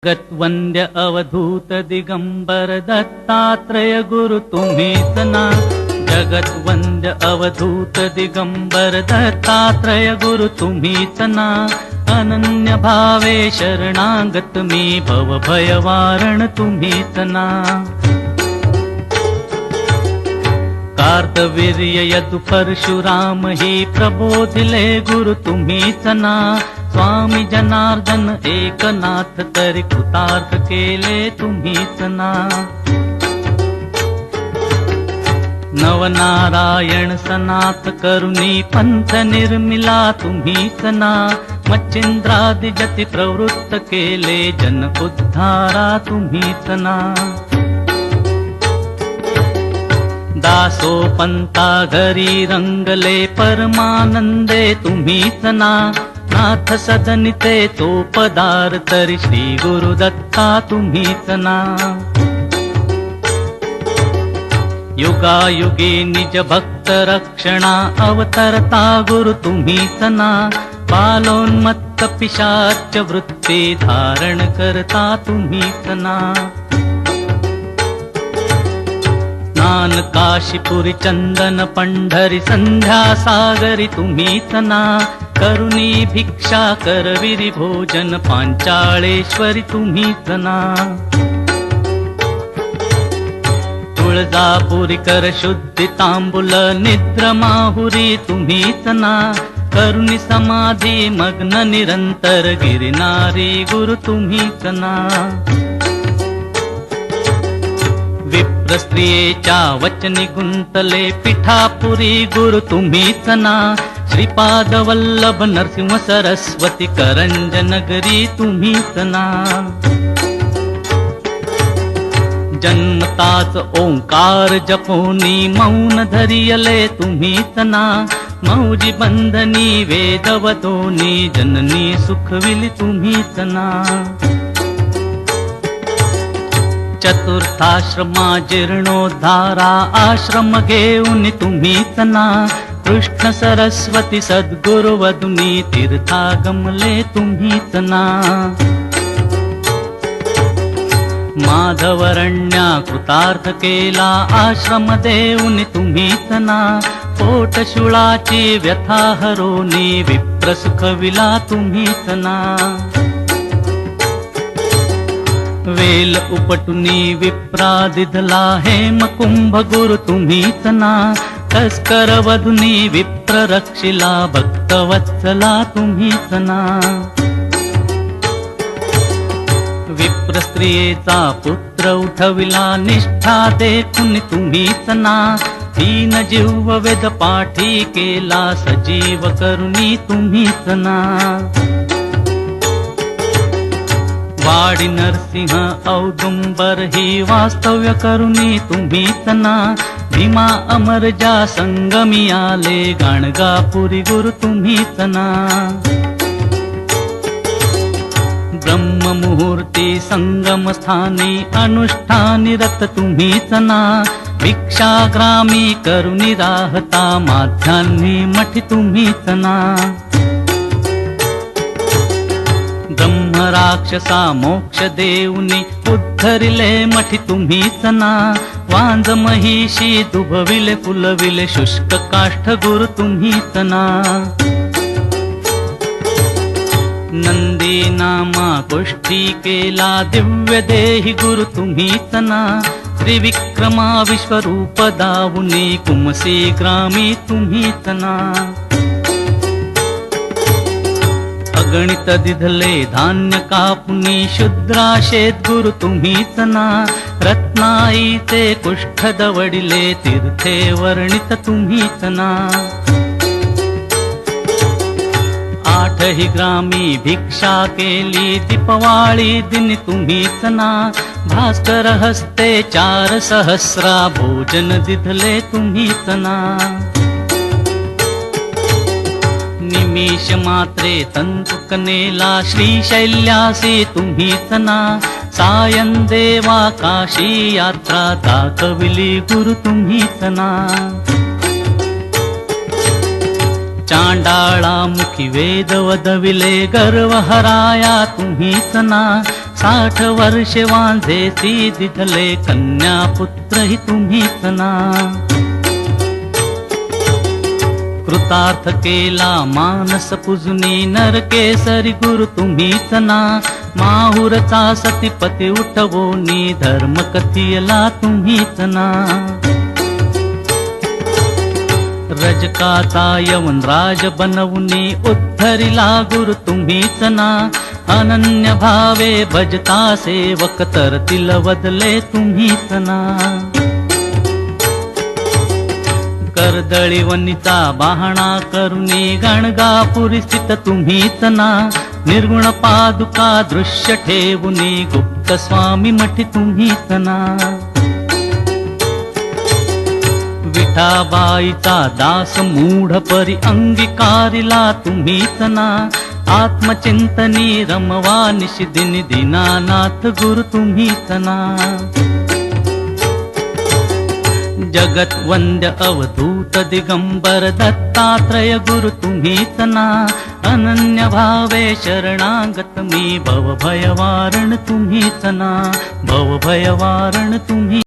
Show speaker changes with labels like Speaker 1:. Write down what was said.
Speaker 1: जगत्वंद्य अवधूत दिगंबर दत्तात्रय गुरु तुम्हीच ना. जगत्वंद्य अवधूत दिगंबर दत्तात्रय गुरु तुम्हीच ना. अनन्य भावे शरणागत मी भवभयवारण तुम्हीच ना. कार्तवीर्य यदु परशुराम ही प्रबोधिले गुरु तुम्हीच ना. स्वामी जनार्दन एकनाथ तरी कृतार्थ केले तुम्हीच ना. नवनारायण सनाथ करुणी पंथ निर्मिला तुम्हीच ना. मच्छिंद्रादि जति प्रवृत्त केले जन उद्धारा तुम्हीच ना. दासो पंता घरी रंगले परमानंदे तुम्हीच ना. नाथ सदनिते तो पदार तरी श्री गुरुदत्ता तुम्हीच ना. युगायुगी निज भक्त रक्षणा अवतरता गुरु तुम्हीच ना. बालोन्मत्त पिशाच वृत्ती धारण करता तुम्हीच ना. स्नान काशीपुरी चंदन पंढरी संध्या सागरी तुम्हीच ना. करुणी भिक्षा करविरी भोजन पांचाळेश्वरी तुम्हीच ना. तुळजापुरी कर शुद्धि तांबुल निद्र माहुरी तुम्हीच ना. करुणी समाधी मग्न निरंतर गिरिनारी गुरु तुम्हीच ना. विप्र स्त्रियेच्या वचनी गुंतले पिठापुरी गुरु तुम्हीच ना. श्रीपाद वल्लभ नरसिंह सरस्वती करंज नगरी तुम्हीच ना. जन्मताच ओंकार जपोनी मौन धरियले तुम्हीच ना. मौजी बंधनी वेदवतोनी जननी सुखविली तुम्हीच ना. चतुर्थाश्रमा जीर्णोद्धारा आश्रम घेऊन तुम्हीच ना. कृष्ण सरस्वती सद्गुरु वदुनी तीर्थागमले तुम्हीच ना. माधवरण्या कृतार्थ केला आश्रम देऊन तुम्हीच ना. पोटशुळाची व्यथा हरोनी विप्र सुखविला तुम्हीच ना. वेल उपटुनी विप्रादिधला हेम कुंभ गुरु तुम्हीच ना. तस्कर वधुनी विप्र रक्षिला भक्तवत्सला तुम्हीच ना. विप्र स्त्रियेचा पुत्र उठविला निष्ठा देखुन तुम्हीच ना. दीन जीव वेद पाठी केला सजीव करुणी तुम्हीच ना. वाडी नरसिंह औदुंबर ही वास्तव्य करुणी तुम्हीच ना. भीमा अमरजा संगमी आले गाणगापुरी गुरु तुम्हीच ना. ब्रह्म मुहूर्ती संगम स्थानी अनुष्ठानी रत तुम्हीच ना. भिक्षाग्रामी करुणी राहता माध्यान्ही मठी तुम्हीच ना. ब्रह्म राक्षसा मोक्ष देऊनी उद्धरिले मठी तुम्हीच ना. वांज महिषी दुभविले फुलविले शुष्क काष्ठ गुरु तुम्हीच ना. नंदी नामा गोष्टी केला दिव्य देही गुरु तुम्हीच ना. त्रिविक्रमा विश्वरूप दावुनी कुमसी ग्रामी तुम्हीच ना. अगणित दिधले धान्य कापुनी शुद्राशेत गुरु तुम्हीच ना. रत्नाईचे कुष्ठ दवडिले तीर्थे वर्णित तुम्हीच ना. आठही ग्रामी भिक्षा केली दीपवाळी दिन तुम्हीच ना. भास्कर हस्ते 4 सहस्रा भोजन दिधले तुम्हीच ना. निमिष मात्रे तंतुकनेला श्रीशैल्यासी तुम्हीच ना. सायं देवा काशी यात्रा दाखविली गुरु तुम्हीच ना. चांडाळा मुखी वेद वदविले गर्व हराया तुम्हीच ना. 60 वर्षे वांझेसी दिधले कन्या पुत्रही तुम्हीच ना. कृतार्थ केला मानस पूजनी नरकेसरी गुरु तुम्हीच ना. माहुरचा सतीपती उठवोनी धर्म कथियला तुम्हीच ना. रजकाचा यवन राज बनवूनी उद्धरिला गुरु तुम्हीच ना. अनन्य भावे भजता सेवक तरतील बदले तुम्हीच ना. कर्दळीवनीचा बाहणा करुणी गणगापुरी स्थित तुम्हीच ना. निर्गुण पादुका दृश्य ठेवुनी गुप्त स्वामी मठी तुम्हीच ना. विठाबाईचा दास मूढ परी अंगीकारिला तुम्हीच ना. आत्मचिंतनी रमवा निशिदिनी दीनानाथ गुरु तुम्हीच ना. जगत वंद्य अवधूत दिगंबर दत्तात्रय गुरु तुम्हीच ना. अनन्य भावे शरणागत मी भवभयवारण तुम्हीच ना. भवभयवारण तुम्ही